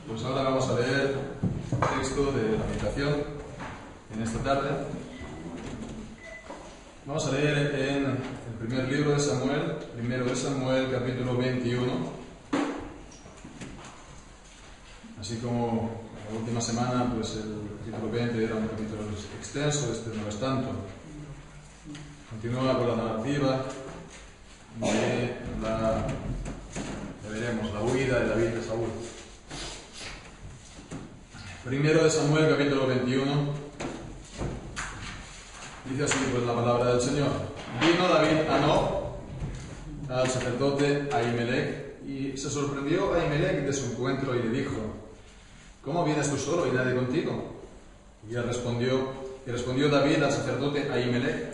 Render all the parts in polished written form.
Pues ahora vamos a leer el texto de la meditación en esta tarde. Vamos a leer en el primer libro de Samuel, primero de Samuel, capítulo 21. Así como la última semana, pues el capítulo 20 era un capítulo extenso, este no es tanto. Continúa con la narrativa de la huida de David de Saúl. Primero de Samuel, capítulo 21. Dice así pues la palabra del Señor. Vino David a Nob, al sacerdote Ahimelech, y se sorprendió Ahimelech de su encuentro y le dijo: ¿Cómo vienes tú solo y nadie contigo? Y respondió David al sacerdote Ahimelech: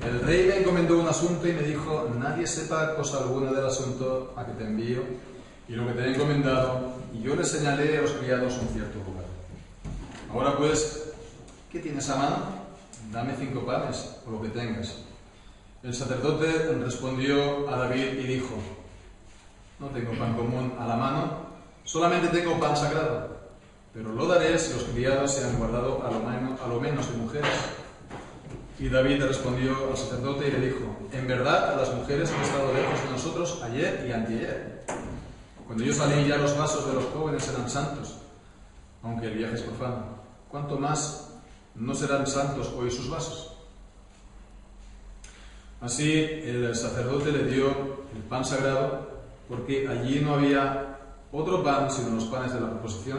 El rey me encomendó un asunto y me dijo: nadie sepa cosa alguna del asunto a que te envío y lo que te he encomendado, y yo le señalé a los criados un cierto lugar. Ahora pues, ¿qué tienes a mano? Dame 5 panes, o lo que tengas. El sacerdote respondió a David y dijo: No tengo pan común a la mano, solamente tengo pan sagrado, pero lo daré si los criados se han guardado a lo menos de mujeres. Y David respondió al sacerdote y le dijo: En verdad, las mujeres han estado lejos de nosotros ayer y anteayer. Cuando yo salí, ya los vasos de los jóvenes eran santos, aunque el viaje es profano. ¿Cuánto más no serán santos hoy sus vasos? Así el sacerdote le dio el pan sagrado, porque allí no había otro pan sino los panes de la proposición,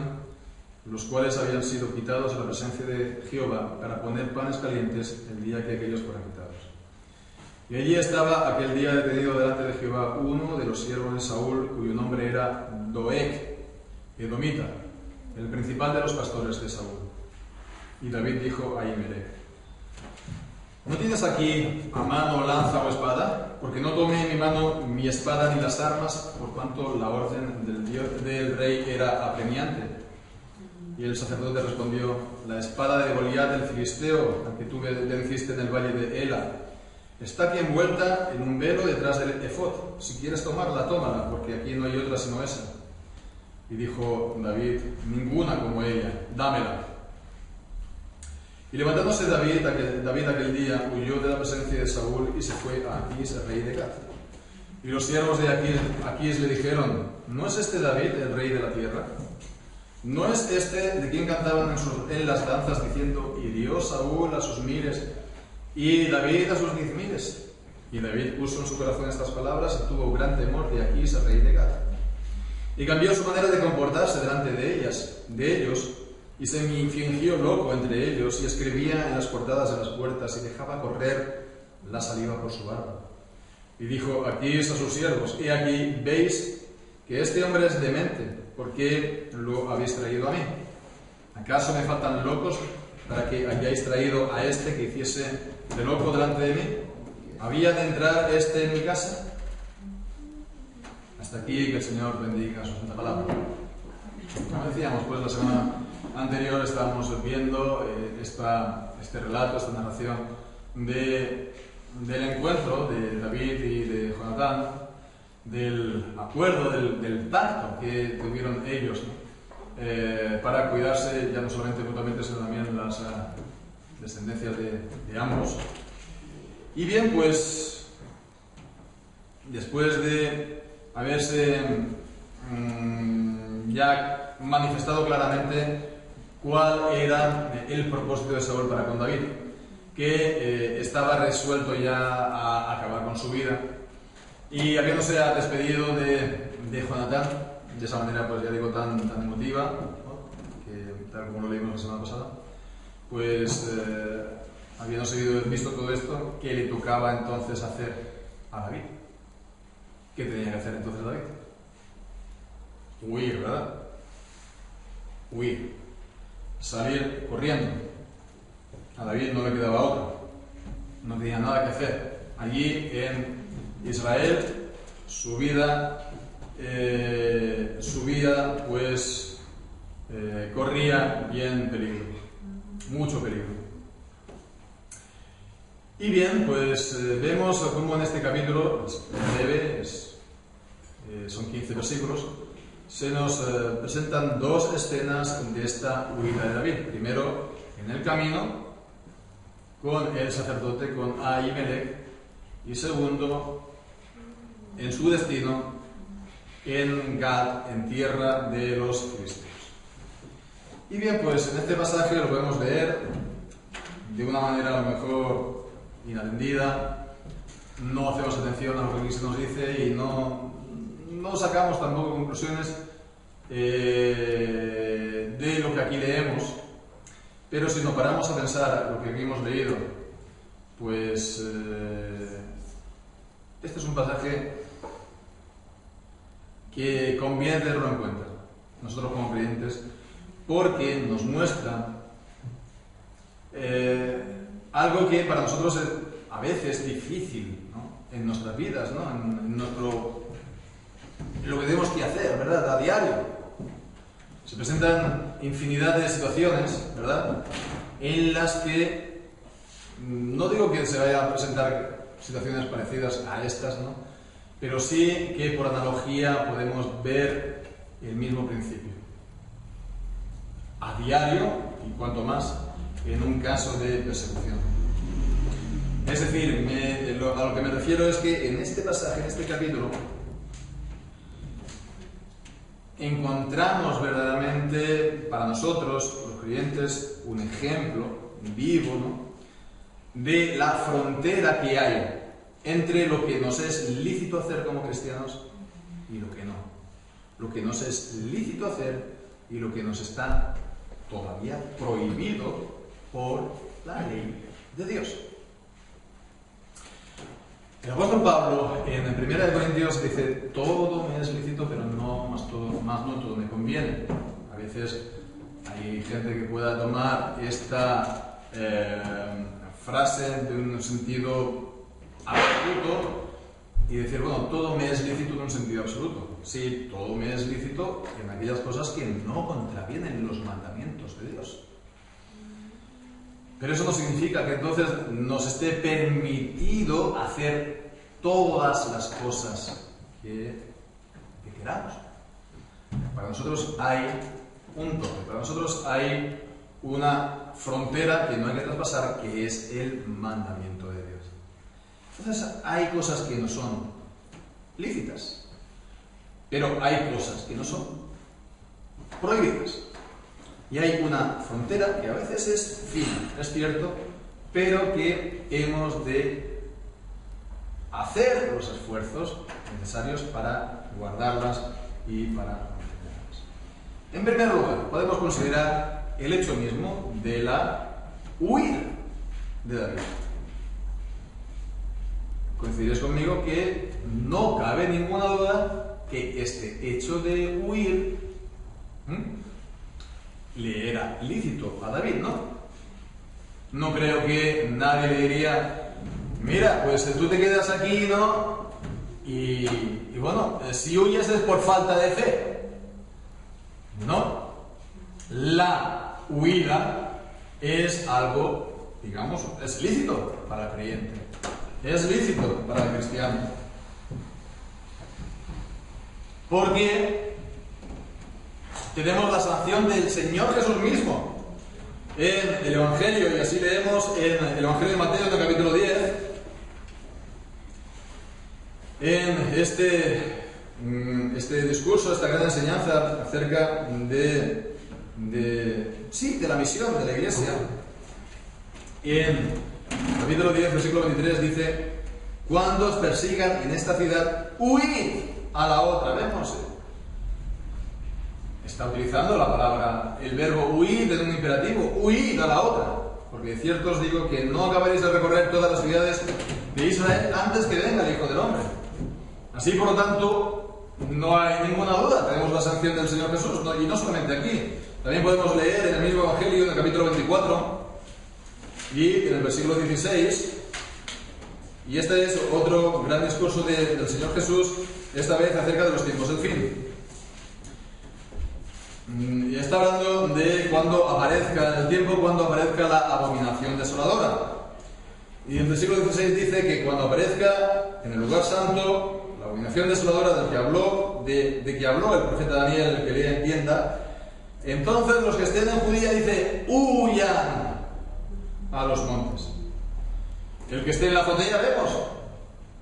los cuales habían sido quitados a la presencia de Jehová para poner panes calientes el día que aquellos fueran quitados. Y allí estaba aquel día detenido delante de Jehová uno de los siervos de Saúl, cuyo nombre era Doeg, edomita, el principal de los pastores de Saúl. Y David dijo a Ahimelech: ¿No tienes aquí a mano lanza o espada? Porque no tomé en mi mano mi espada ni las armas, por cuanto la orden del rey era apremiante. Y el sacerdote respondió: La espada de Goliat el filisteo, la que tú venciste en el valle de Ela, está aquí envuelta en un velo detrás del efod. Si quieres tomarla, tómala, porque aquí no hay otra sino esa. Y dijo David: Ninguna como ella, dámela. Y levantándose David aquel día, huyó de la presencia de Saúl y se fue a Aquís, el rey de Gat. Y los siervos de Aquís le dijeron: ¿No es este David el rey de la tierra? ¿No es este de quien cantaban en las danzas diciendo: hirió Saúl a sus miles y David a sus 10.000? Y David puso en su corazón estas palabras y tuvo gran temor de Aquís, el rey de Gat. Y cambió su manera de comportarse delante de ellos, y se fingió loco entre ellos, y escribía en las portadas de las puertas, y dejaba correr la saliva por su barba. Y dijo Aquís a sus siervos: He aquí, veis que este hombre es demente. ¿Por qué lo habéis traído a mí? ¿Acaso me faltan locos para que hayáis traído a este que hiciese de loco delante de mí? ¿Había de entrar este en mi casa? Hasta aquí, que el Señor bendiga su santa palabra. Como decíamos, pues la semana anterior estábamos viendo este relato, esta narración del encuentro de David y de Jonatán, del acuerdo, del pacto que tuvieron ellos, ¿no? Para cuidarse ya no solamente mutuamente, sino también las descendencias de ambos. Y bien, pues después de haberse ya manifestado claramente cuál era el propósito de Saúl para con David, que estaba resuelto ya a acabar con su vida, y habiéndose despedido de Jonatán de esa manera, pues ya digo, tan emotiva, ¿no? Que tal como lo leímos la semana pasada, pues habiéndose visto todo esto, ¿qué le tocaba entonces hacer a David? ¿Qué tenía que hacer entonces David? Huir, ¿verdad? Huir, salir corriendo. A David no le quedaba otra, no tenía nada que hacer. Allí en Israel, su vida pues corría bien peligro, mucho peligro. Y bien, pues vemos cómo en este capítulo, breve, son 15 versículos, se nos presentan dos escenas de esta huida de David. Primero, en el camino, con el sacerdote, con Ahimelech, y segundo, en su destino, en Gad, en tierra de los filisteos. Y bien, pues en este pasaje lo podemos leer de una manera a lo mejor inatendida, no hacemos atención a lo que aquí se nos dice y no sacamos tampoco conclusiones de lo que aquí leemos, pero si nos paramos a pensar lo que aquí hemos leído, pues este es un pasaje que conviene tenerlo en cuenta, nosotros como creyentes, porque nos muestra algo que para nosotros es a veces difícil, ¿no?, en nuestras vidas, ¿no?, en lo que tenemos que hacer, ¿verdad?, a diario. Se presentan infinidad de situaciones, ¿verdad?, en las que, no digo que se vayan a presentar situaciones parecidas a estas, ¿no?, pero sí que por analogía podemos ver el mismo principio. A diario, y cuanto más en un caso de persecución. Es decir, a lo que me refiero es que en este pasaje, en este capítulo, encontramos verdaderamente para nosotros, los creyentes, un ejemplo vivo, ¿no?, de la frontera que hay entre lo que nos es lícito hacer como cristianos y lo que no. Lo que nos es lícito hacer y lo que nos está todavía prohibido por la ley de Dios. El apóstol Pablo en 1 Corintios dice: todo me es lícito, pero no todo me conviene. A veces hay gente que pueda tomar esta frase de un sentido absoluto y decir, bueno, todo me es lícito en un sentido absoluto. Sí, todo me es lícito en aquellas cosas que no contravienen los mandamientos de Dios. Pero eso no significa que entonces nos esté permitido hacer todas las cosas que queramos. Para nosotros hay un tope, para nosotros hay una frontera que no hay que traspasar, que es el mandamiento de Dios. Entonces hay cosas que no son lícitas, pero hay cosas que no son prohibidas. Y hay una frontera que a veces es fina, es cierto, pero que hemos de hacer los esfuerzos necesarios para guardarlas y para mantenerlas. En primer lugar, podemos considerar el hecho mismo de la huida de David. Coincidiréis conmigo que no cabe ninguna duda que este hecho de huir le era lícito a David, ¿no? No creo que nadie le diría, mira, pues tú te quedas aquí, ¿no? Y bueno, si huyes es por falta de fe. No. La huida es algo, digamos, es lícito para el creyente. Es lícito para el cristiano. Porque tenemos la sanción del Señor Jesús mismo en el Evangelio, y así leemos en el Evangelio de Mateo, en el capítulo 10, en este discurso, esta gran enseñanza acerca de la misión de la Iglesia. En el capítulo 10, versículo 23 dice: cuando os persigan en esta ciudad, huid a la otra. Vemos, está utilizando la palabra, el verbo huid en un imperativo, huid a la otra, porque de cierto os digo que no acabaréis de recorrer todas las ciudades de Israel antes que venga el Hijo del Hombre. Así, por lo tanto, no hay ninguna duda, tenemos la sanción del Señor Jesús, y no solamente aquí. También podemos leer en el mismo Evangelio, en el capítulo 24 y en el versículo 16, y este es otro gran discurso del Señor Jesús, esta vez acerca de los tiempos del fin. Y está hablando de cuando aparezca el tiempo, cuando aparezca la abominación desoladora. Y el versículo 16 dice que cuando aparezca en el lugar santo la abominación desoladora del que habló de que habló el profeta Daniel, el que le entienda. Entonces los que estén en Judía, dice, huyan a los montes. El que esté en la azotea, vemos,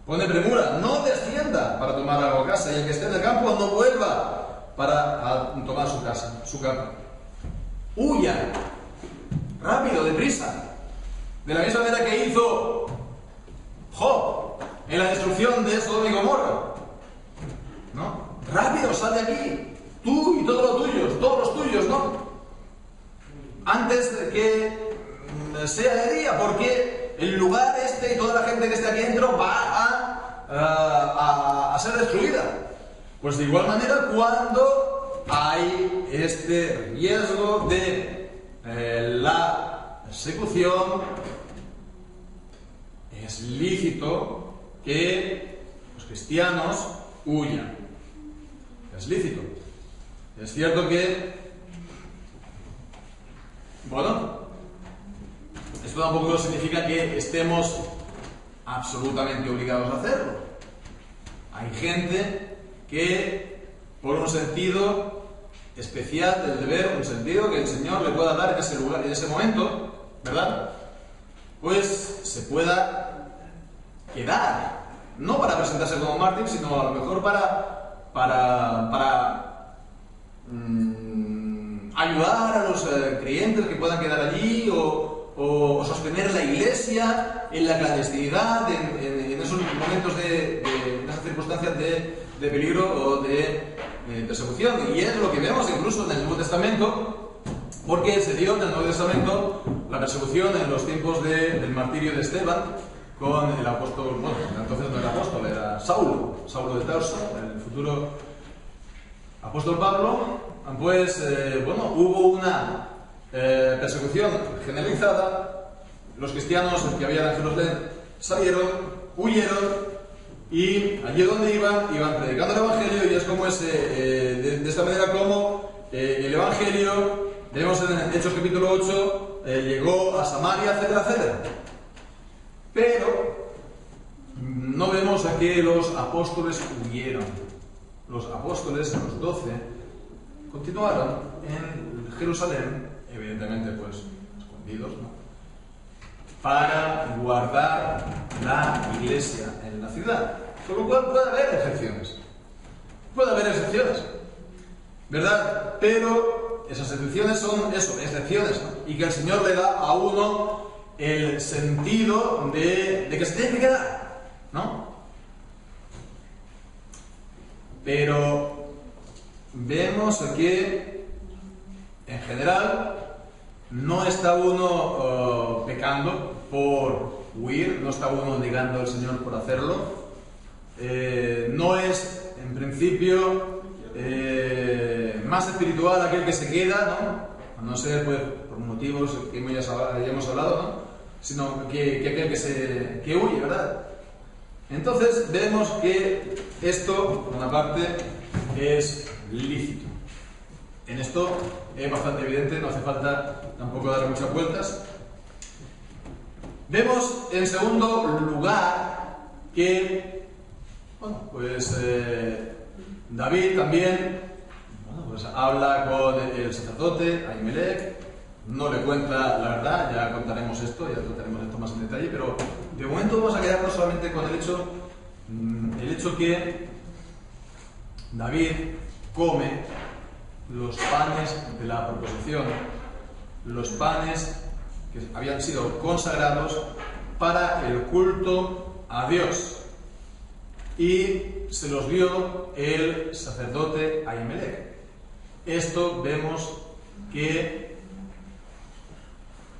pone premura, no descienda para tomar algo a casa, y el que esté en el campo no vuelva para tomar su casa, su campo. Huyan, rápido, deprisa, de la misma manera que hizo Job en la destrucción de Sodoma y Gomorra, ¿no? Rápido, sal de aquí, tú y todos los tuyos, ¿no? Antes de que sea de día, porque el lugar este y toda la gente que está aquí dentro va a ser destruida. Pues de igual manera, cuando hay este riesgo de la persecución, es lícito que los cristianos huyan. Es lícito. Es cierto que, bueno, esto tampoco significa que estemos absolutamente obligados a hacerlo. Hay gente que, por un sentido especial del deber, un sentido que el Señor le pueda dar en ese lugar, en ese momento, ¿verdad? Pues se pueda quedar, no para presentarse como mártir, sino a lo mejor para ayudar a los creyentes que puedan quedar allí, o sostener la iglesia en la clandestinidad, en esos momentos en esas circunstancias de peligro o de persecución. Y es lo que vemos incluso en el Nuevo Testamento, porque se dio en el Nuevo Testamento la persecución en los tiempos del martirio de Esteban con el apóstol, bueno, entonces no era apóstol, era Saulo de Tarso, el futuro apóstol Pablo. Pues, bueno, hubo una persecución generalizada. Los cristianos que habían en Jerusalén salieron, huyeron, y allí donde iban predicando el Evangelio, y es como de esta manera como el Evangelio, vemos en Hechos capítulo 8, llegó a Samaria, etcétera, etcétera. Pero no vemos a que los apóstoles huyeron. Los apóstoles, los 12, continuaron en Jerusalén, evidentemente pues escondidos, ¿no?, para guardar la iglesia en la ciudad. Con lo cual puede haber excepciones. Puede haber excepciones, ¿verdad? Pero esas excepciones son eso, excepciones, ¿no? Y que el Señor le da a uno el sentido de que se tiene que quedar, ¿no? Pero vemos que en general no está uno pecando por huir, no está uno negando al Señor por hacerlo. No es en principio más espiritual aquel que se queda, ¿no? A no ser pues, por motivos que hayamos hablado, ¿no?, sino que aquel que huye, ¿verdad? Entonces vemos que esto, por una parte, es lícito. En esto es bastante evidente, no hace falta tampoco darle muchas vueltas. Vemos, en segundo lugar, que, bueno, pues David también, bueno, pues habla con el sacerdote Ahimelech, no le cuenta la verdad, ya contaremos esto, ya trataremos esto más en detalle, pero de momento vamos a quedarnos solamente con el hecho que David come los panes de la proposición, los panes que habían sido consagrados para el culto a Dios, y se los dio el sacerdote Ahimelech. Esto vemos que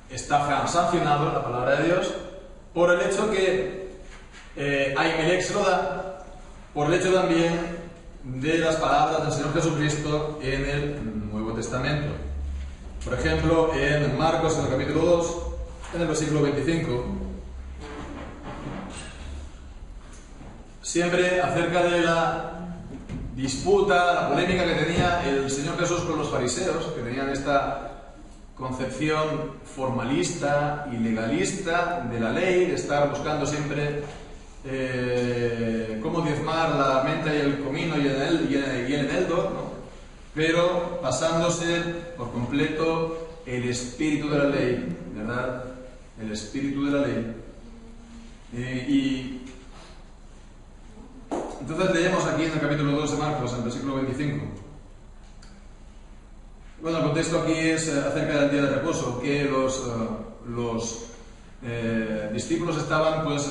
está sancionado en la palabra de Dios por el hecho que Ahimelech se lo da, por el hecho también de las palabras del Señor Jesucristo en el Nuevo Testamento. Por ejemplo, en Marcos, en el capítulo 2, en el versículo 25, siempre acerca de la disputa, la polémica que tenía el Señor Jesús con los fariseos, que tenían esta concepción formalista y legalista de la ley, de estar buscando siempre cómo diezmar la menta y el comino y el eneldo, ¿no? Pero pasándose por completo el espíritu de la ley, ¿verdad? El espíritu de la ley. Y entonces leemos aquí en el capítulo 2 de Marcos, en el versículo 25. Bueno, el contexto aquí es acerca del día de reposo, que los discípulos estaban pues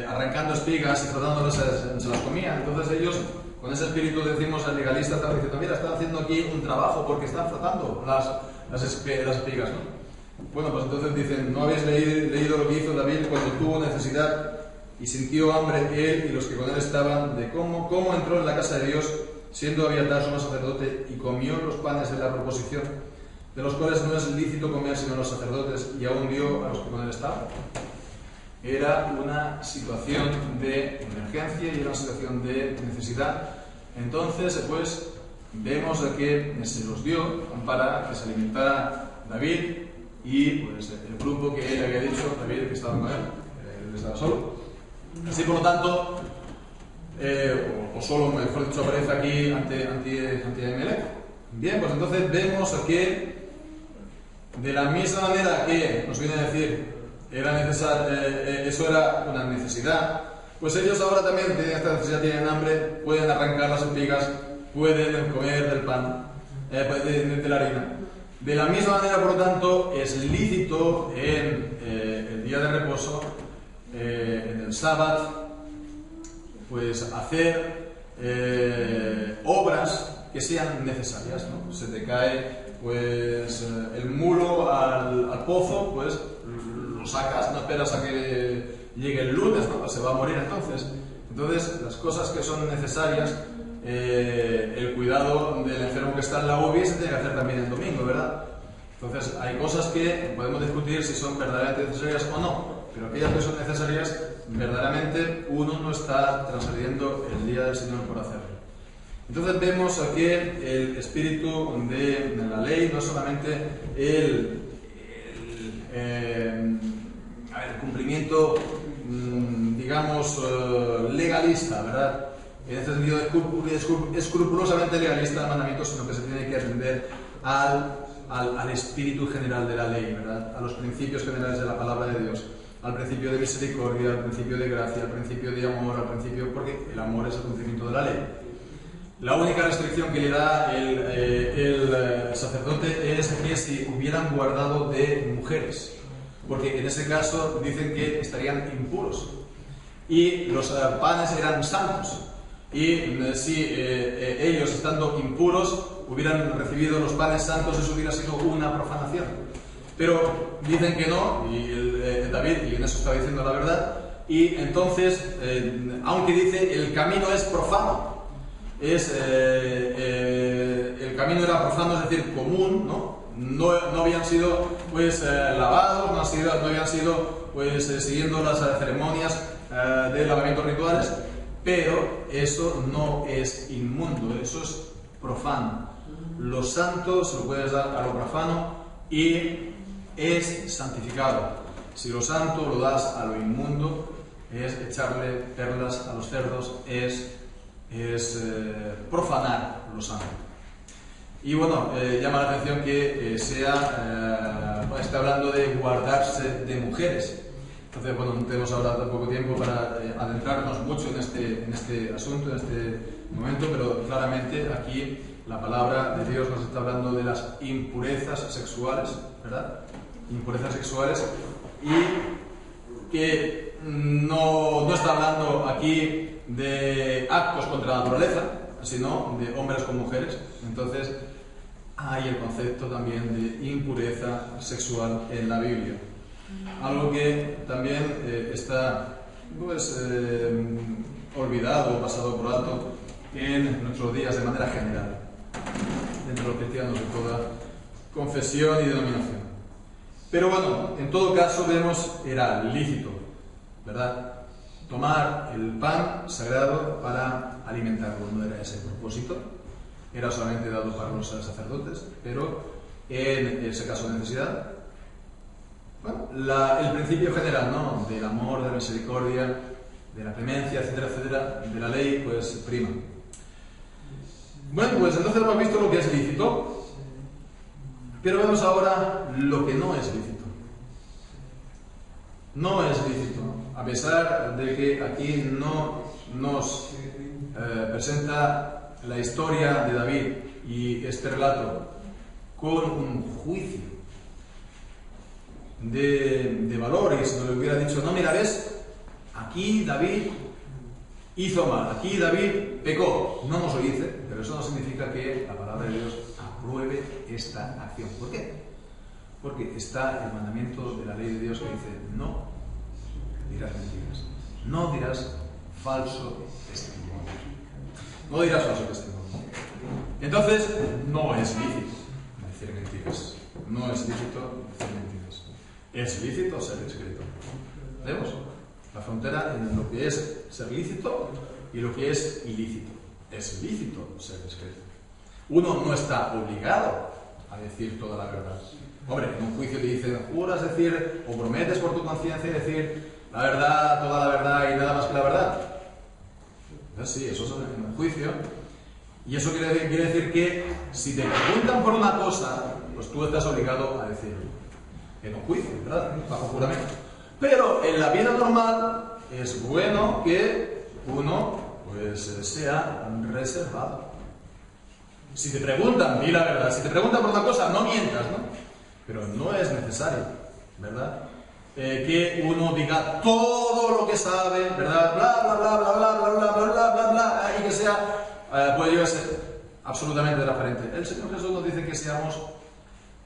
arrancando espigas y frotándolas, se las comían. Entonces ellos, con ese espíritu, decimos al legalista, estaban diciendo: mira, están haciendo aquí un trabajo porque están frotando las espigas, ¿no? Bueno, pues entonces dicen: ¿no habéis leído lo que hizo David cuando tuvo necesidad y sintió hambre él y los que con él estaban, de cómo entró en la casa de Dios, siendo Abiatar sumo sacerdote, y comió los panes de la proposición, de los cuales no es lícito comer sino los sacerdotes, y aún dio a los que con él estaban? Era una situación de emergencia y era una situación de necesidad. Entonces, pues, vemos que se los dio para que se alimentara David y pues el grupo que él había dicho, David, que estaba con él estaba solo. Así, por lo tanto, o solo, mejor dicho, aparece aquí ante Abimelech. Bien, pues entonces vemos que de la misma manera que nos viene a decir eso era una necesidad, pues ellos ahora también tienen esta necesidad, tienen hambre, pueden arrancar las espigas, pueden comer del pan, de la harina. De la misma manera, por lo tanto, es lícito en el día de reposo, en el sábado, pues hacer obras que sean necesarias, ¿no? Se te cae pues el mulo al pozo, pues lo sacas, no esperas a que llegue el lunes, ¿no? Se va a morir entonces. Entonces, las cosas que son necesarias, el cuidado del enfermo que está en la UBI se tiene que hacer también el domingo, ¿verdad? Entonces, hay cosas que podemos discutir si son verdaderamente necesarias o no, pero aquellas que son necesarias, verdaderamente uno no está transgrediendo el día del Señor por hacerlo. Entonces vemos aquí el espíritu de la ley, no solamente el cumplimiento, digamos, legalista, ¿verdad? En este sentido, escrupulosamente legalista del mandamiento, sino que se tiene que atender al espíritu general de la ley, ¿verdad? A los principios generales de la palabra de Dios, al principio de misericordia, al principio de gracia, al principio de amor, al principio, porque el amor es el cumplimiento de la ley. La única restricción que le da el sacerdote es que si hubieran guardado de mujeres, porque en ese caso dicen que estarían impuros y los panes eran santos, y si ellos, estando impuros, hubieran recibido los panes santos, eso hubiera sido una profanación. Pero dicen que no, y David, y en eso estaba diciendo la verdad, y entonces, aunque dice el camino es profano, el camino era profano, es decir, común, no habían sido pues lavados, no habían sido pues siguiendo las ceremonias de lavamientos rituales, pero eso no es inmundo, eso es profano. Lo santo se lo puedes dar a lo profano y es santificado. Si lo santo lo das a lo inmundo, es echarle perlas a los cerdos, es profanar lo santo. Y bueno, llama la atención que está hablando de guardarse de mujeres. Entonces, bueno, no tenemos ahora tan poco tiempo para adentrarnos mucho en este asunto, en este momento, pero claramente aquí la palabra de Dios nos está hablando de las impurezas sexuales, ¿verdad? Impurezas sexuales, y que no está hablando aquí de actos contra la naturaleza, sino de hombres con mujeres. Entonces hay el concepto también de impureza sexual en la Biblia, algo que también está pues olvidado o pasado por alto en nuestros días de manera general entre los cristianos de toda confesión y denominación. Pero bueno, en todo caso vemos, era lícito, ¿verdad?, tomar el pan sagrado para alimentarlo. No era ese el propósito, era solamente dado para los sacerdotes, pero en ese caso de necesidad, bueno, el principio general, ¿no?, del amor, de la misericordia, de la clemencia, etcétera, etcétera, de la ley, pues prima. Bueno, pues entonces hemos visto lo que es lícito, pero vemos ahora lo que no es lícito. No es lícito, a pesar de que aquí no nos presenta la historia de David y este relato con un juicio de valor, y si no le hubiera dicho, no, mira, ves, aquí David hizo mal, aquí David pecó, no nos lo dice, pero eso no significa que la palabra de Dios apruebe esta acción. ¿Por qué? Porque está el mandamiento de la ley de Dios que dice, no dirás mentiras, no dirás falso testimonio. No dirás falso testimonio. Entonces, no es lícito decir mentiras. No es lícito decir mentiras. Es lícito ser discreto. ¿Vemos? La frontera en lo que es ser lícito y lo que es ilícito. Es lícito ser discreto. Uno no está obligado a decir toda la verdad. Hombre, en un juicio te dicen, juras decir o prometes por tu conciencia decir la verdad, toda la verdad y nada más que la verdad. Sí, eso es en un juicio. Y eso quiere decir que si te preguntan por una cosa, pues tú estás obligado a decirlo. En un juicio, ¿verdad? Bajo juramento. Pero en la vida normal es bueno que uno pues sea reservado. Si te preguntan, di la verdad. Si te preguntan por una cosa, no mientas, ¿no? Pero no es necesario, ¿verdad? Que uno diga todo lo que sabe, ¿verdad? Bla, bla, bla, bla, bla, bla, bla, bla, bla, bla, bla, y que sea, puede llegar a ser absolutamente transparente. El Señor Jesús nos dice que seamos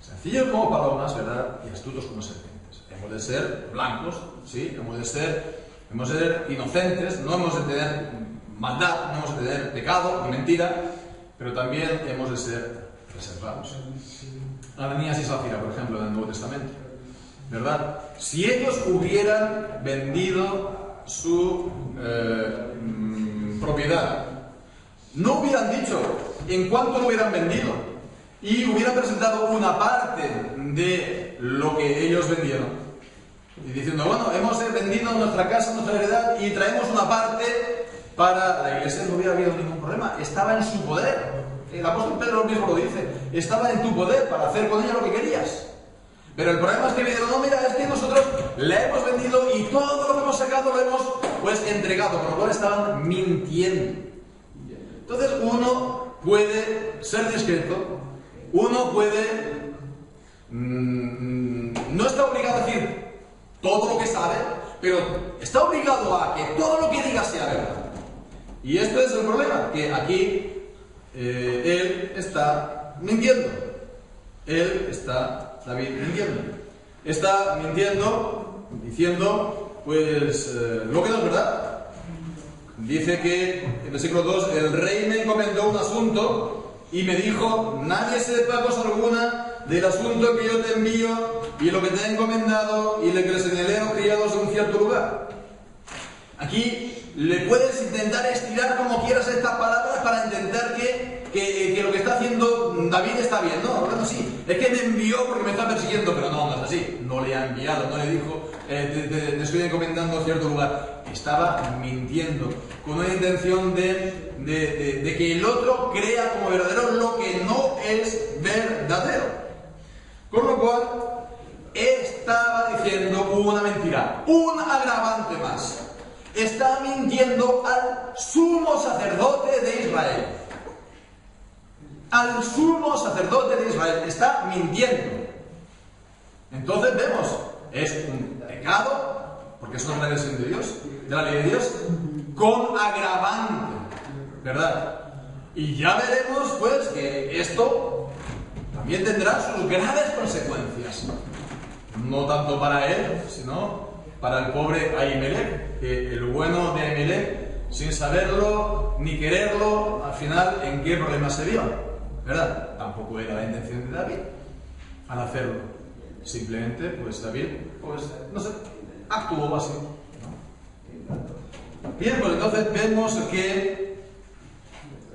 sencillos como palomas, ¿verdad? Y astutos como serpientes. Hemos de ser blancos, ¿sí? Hemos de ser inocentes, no hemos de tener maldad, no hemos de tener pecado ni mentira, pero también hemos de ser reservados. Ananías y Zafira, por ejemplo, en el Nuevo Testamento, ¿verdad? Si ellos hubieran vendido su propiedad, no hubieran dicho en cuánto lo hubieran vendido y hubieran presentado una parte de lo que ellos vendieron y diciendo, bueno, hemos vendido nuestra casa, nuestra heredad y traemos una parte para la iglesia. No hubiera habido ningún problema, estaba en su poder. El apóstol Pedro mismo lo dice, estaba en tu poder para hacer con ella lo que querías. Pero el problema es que me dijeron, no, mira, es que nosotros la hemos vendido y todo lo que hemos sacado lo hemos pues entregado, por lo cual estaban mintiendo. Entonces uno puede ser discreto, uno puede no está obligado a decir todo lo que sabe, pero está obligado a que todo lo que diga sea verdad. Y esto es el problema, que aquí él está mintiendo. David mintiendo. Está mintiendo, diciendo, pues, lo que no es verdad. Dice que, en el versículo 2, el rey me encomendó un asunto y me dijo, nadie sepa cosa alguna del asunto que yo te envío y lo que te he encomendado y lo que les señalé a los criados en un cierto lugar. Aquí le puedes intentar estirar como quieras estas palabras para intentar que lo que está haciendo David está bien. No, bueno, sí, es que me envió porque me está persiguiendo, pero no es así. No le ha enviado, no le dijo, te estoy encomendando a cierto lugar. Estaba mintiendo, con una intención de que el otro crea como verdadero lo que no es verdadero. Con lo cual, estaba diciendo una mentira, un agravante más. Está mintiendo al sumo sacerdote de Israel. Al sumo sacerdote de Israel está mintiendo. Entonces vemos, es un pecado, porque es una transgresión de Dios, de la ley de Dios, con agravante, ¿verdad? Y ya veremos pues que esto también tendrá sus graves consecuencias, no tanto para él, sino para el pobre Ahimelech, que el bueno de Ahimelech, sin saberlo ni quererlo, al final en qué problema se vio, ¿verdad? Tampoco era la intención de David al hacerlo. Simplemente, pues David, pues, no sé, actuó así, ¿no? Bien, pues entonces vemos que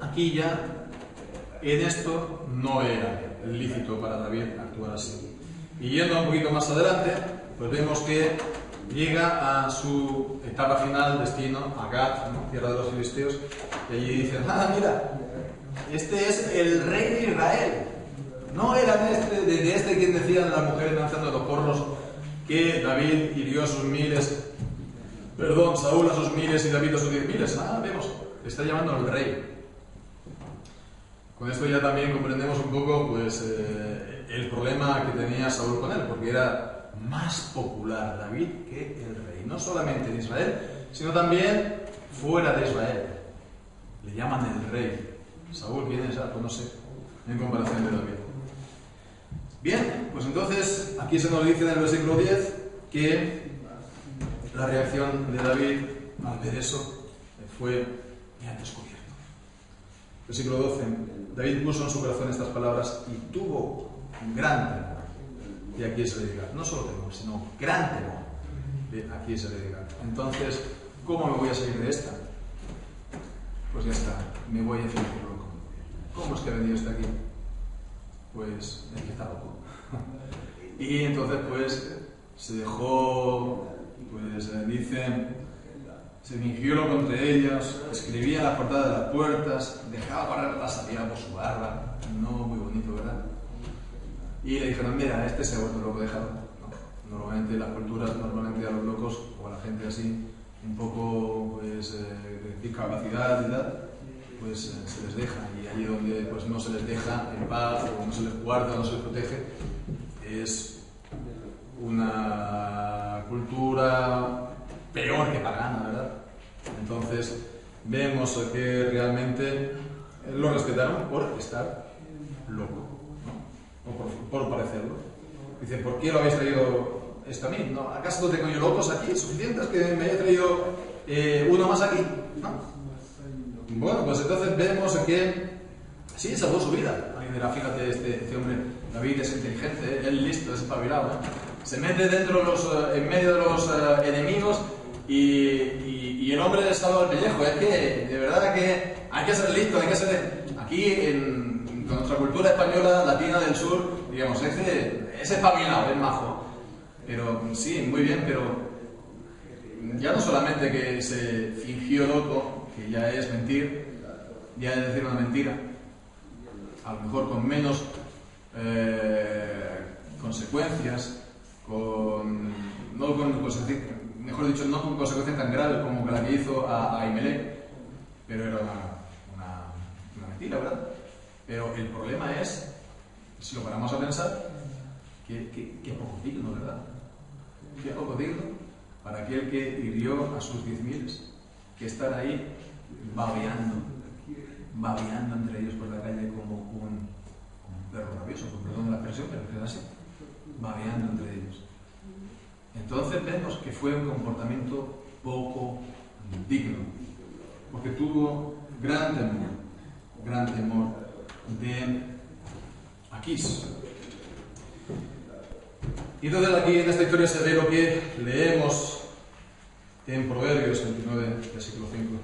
aquí ya, en esto, no era lícito para David actuar así. Y yendo un poquito más adelante, pues vemos que llega a su etapa final, destino, a Gat, ¿no? Tierra de los filisteos, y allí dicen, mira, este es el rey de Israel. No era de este quien decían las mujeres lanzando los corros que David hirió a sus miles, Saúl a sus miles y David a sus 10.000. Vemos, está llamando al rey. Con esto ya también comprendemos un poco pues, el problema que tenía Saúl con él, porque era más popular David que el rey, no solamente en Israel, sino también fuera de Israel. Le llaman el rey. Saúl, ¿quién es? Pues no sé, en comparación de David. Bien, pues entonces aquí se nos dice en el versículo 10 que la reacción de David al ver eso fue: me han descubierto. Versículo 12. David puso en su corazón estas palabras y tuvo un gran temor. Y aquí se le diga, no solo temor, sino gran temor. Aquí se le diga. Entonces, ¿cómo me voy a salir de esta? Pues ya está, me voy a fingir loco. ¿Cómo es que he venido hasta aquí? Pues es que está loco. Y entonces pues se dejó, pues dicen, se fingió loco entre ellos, escribía en las portadas de las puertas, dejaba correr la salida por su barba, no muy bonito, ¿verdad? Y le dijeron, mira, este se ha vuelto loco, déjalo. No, normalmente las culturas, normalmente a los locos o a la gente así, un poco pues de discapacidad y tal, pues se les deja, y allí donde pues no se les deja en paz o no se les guarda, no se les protege, es una cultura peor que pagana, ¿verdad? Entonces vemos que realmente lo respetaron por estar loco, ¿no? O por parecerlo. Dice, ¿por qué lo habéis traído esto a mí? ¿No? ¿Acaso no tengo yo locos aquí suficientes que me haya traído uno más aquí? ¿No? Bueno, pues entonces vemos que sí, salvó su vida. Alguien dirá, fíjate, este hombre, David es inteligente, él listo, es espabilado, se mete dentro en medio de los enemigos y el hombre le salva el pellejo. Es que, de verdad que hay que ser listo, hay que ser... Aquí, con nuestra cultura española, latina del sur, digamos, es espabilado, es majo. Pero sí, muy bien, pero ya no solamente que se fingió loco, que ya es mentir, ya es decir una mentira, a lo mejor con menos consecuencias, mejor dicho, no con consecuencias tan graves como la que hizo a Ahimelech, pero era una mentira, ¿verdad? Pero el problema es, si lo paramos a pensar, que poco digno, ¿verdad? Que poco digno para aquel que hirió a sus 10.000, que estar ahí babeando entre ellos por la calle como un perro rabioso, por perdón de la expresión, pero que era así, babeando entre ellos. Entonces vemos que fue un comportamiento poco digno, porque tuvo gran temor de Aquís. Y entonces aquí en esta historia se ve lo que leemos en Proverbios 29, versículo 5.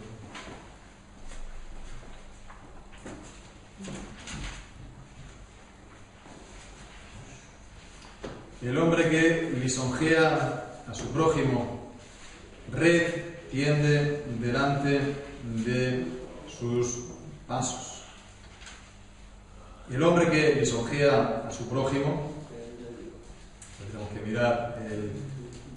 El hombre que lisonjea a su prójimo, red tiende delante de sus pasos. El hombre que lisonjea a su prójimo, tenemos que mirar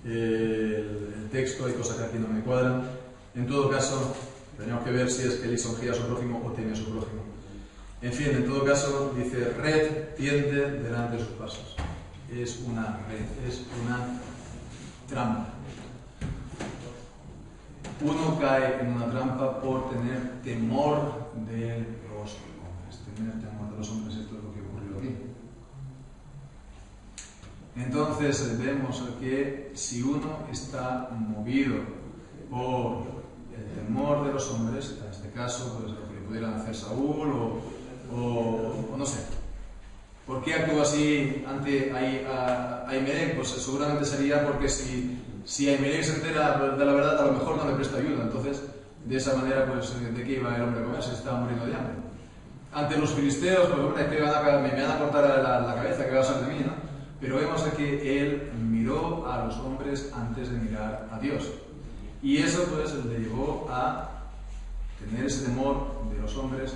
el texto, hay cosas que aquí no me cuadran. En todo caso, tenemos que ver si es que lisonjea a su prójimo o teme a su prójimo. En fin, en todo caso, dice, red tiende delante de sus pasos. Es una red, es una trampa. Uno cae en una trampa por tener temor de los hombres. Tener temor de los hombres, esto es lo que ocurrió aquí. Entonces vemos que si uno está movido por el temor de los hombres, en este caso, pues lo que pudieran hacer Saúl o no sé, ¿por qué actúa así ante Ahimelech? Pues seguramente sería porque si Ahimelech se entera de la verdad, a lo mejor no le presta ayuda. Entonces, de esa manera, pues, ¿de qué iba el hombre a comer? Se estaba muriendo de hambre. Ante los filisteos, pues, hombre, que me van a cortar la cabeza, que va a ser de mí, ¿no? Pero vemos que él miró a los hombres antes de mirar a Dios. Y eso pues le llevó a tener ese temor de los hombres,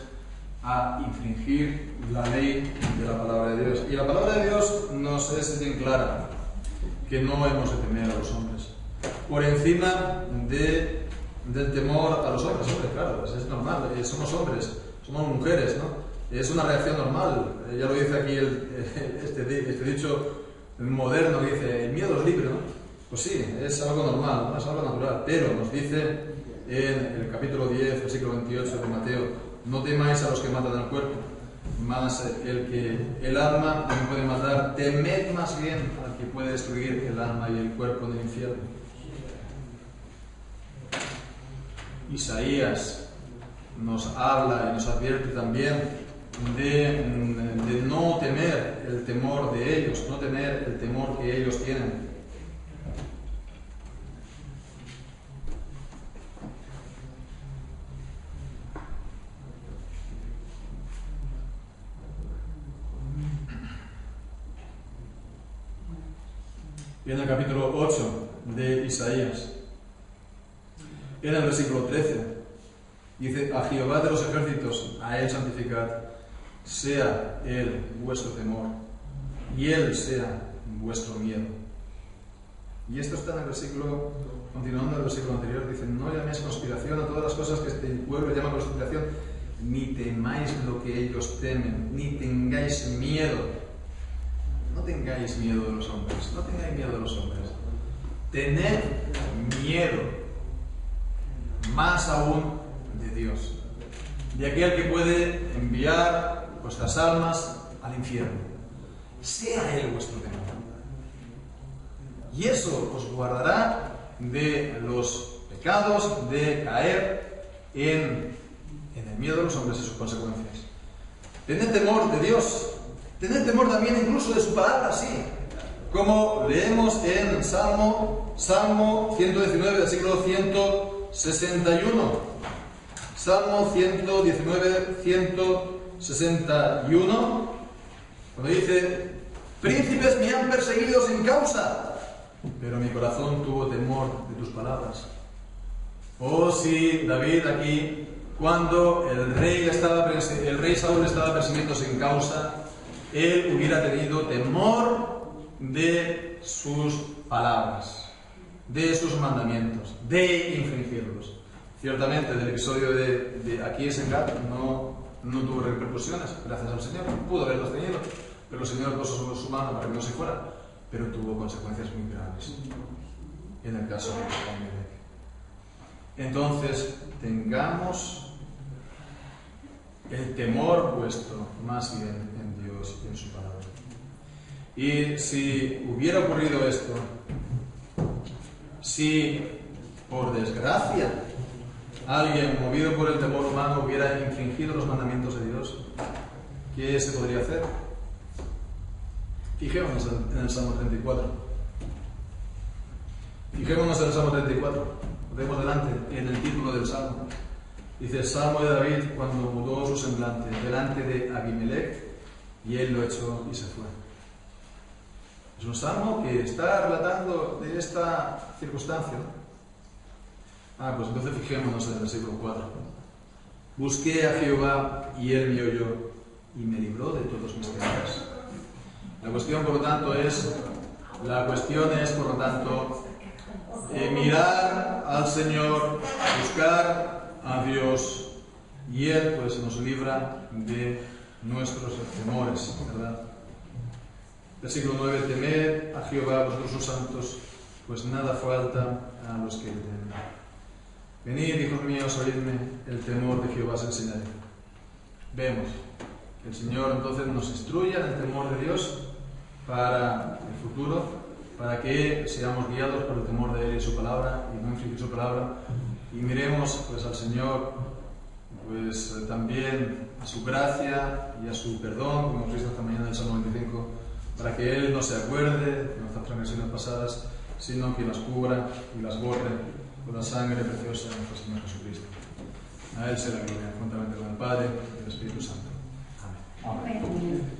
a infringir la ley de la palabra de Dios. Y la palabra de Dios nos es bien clara, que no hemos de temer a los hombres. Por encima del temor a los hombres, hombre, claro, es normal, somos hombres, somos mujeres, ¿no? Es una reacción normal. Ya lo dice aquí este dicho moderno, que dice, el miedo es libre, ¿no? Pues sí, es algo normal, ¿no? Es algo natural, pero nos dice en el capítulo 10, versículo 28 de Mateo, no temáis a los que matan el cuerpo, más el alma no puede matar, temed más bien al que puede destruir el alma y el cuerpo en el infierno. Isaías nos habla y nos advierte también de no temer el temor de ellos, no temer el temor que ellos tienen. Y en el capítulo 8 de Isaías, en el versículo 13, dice, a Jehová de los ejércitos, a él santificad, sea él vuestro temor, y él sea vuestro miedo. Y esto está en el versículo, continuando el versículo anterior, dice, no llaméis conspiración a todas las cosas que este pueblo llama conspiración, ni temáis lo que ellos temen, ni tengáis miedo. No tengáis miedo de los hombres, no tengáis miedo de los hombres. Tened miedo, más aún de Dios, de aquel que puede enviar vuestras almas al infierno. Sea Él vuestro temor. Y eso os guardará de los pecados, de caer en el miedo de los hombres y sus consecuencias. Tened temor de Dios. Tened temor también incluso de su palabra, sí. Como leemos en Salmo 119, versículo 161. Salmo 119, 161. Cuando dice, príncipes me han perseguido sin causa, pero mi corazón tuvo temor de tus palabras. Oh sí, David aquí, cuando el rey Saúl estaba persiguiendo sin causa, él hubiera tenido temor de sus palabras, de sus mandamientos, de infringirlos. Ciertamente, el episodio de aquí en Sengat no tuvo repercusiones, gracias al Señor. Pudo haberlos tenido, pero el Señor puso sobre su mano para que no se fuera, pero tuvo consecuencias muy graves en el caso de Abimelech. Entonces, tengamos el temor puesto más bien en Dios y en su palabra. Y si hubiera ocurrido esto, si por desgracia alguien movido por el temor humano hubiera infringido los mandamientos de Dios, ¿qué se podría hacer? Fijémonos en el Salmo 34. Fijémonos en el Salmo 34. Lo tenemos delante, en el título del Salmo. Dice, Salmo de David cuando mudó su semblante delante de Abimelech, y él lo echó y se fue. Es un salmo que está relatando de esta circunstancia, ¿no? Pues entonces fijémonos en el versículo 4. Busqué a Jehová y él me oyó y me libró de todos mis temores. La cuestión, por lo tanto, es, mirar al Señor, buscar a Dios, y Él pues nos libra de nuestros temores, ¿verdad? Versículo 9, temed a Jehová vosotros sus santos, pues nada falta a los que le temen. Venid, hijos míos, oídme, el temor de Jehová os enseñaré. Vemos que el Señor entonces nos instruye en el temor de Dios para el futuro, para que seamos guiados por el temor de Él y su palabra, y no infringir su palabra, y miremos pues al Señor pues también a su gracia y a su perdón, como hemos visto esta mañana en el Salmo 25, para que Él no se acuerde de nuestras transgresiones pasadas, sino que las cubra y las borre con la sangre preciosa de nuestro Señor Jesucristo. A Él se la gloria, juntamente con el Padre y el Espíritu Santo. Amén. Amén.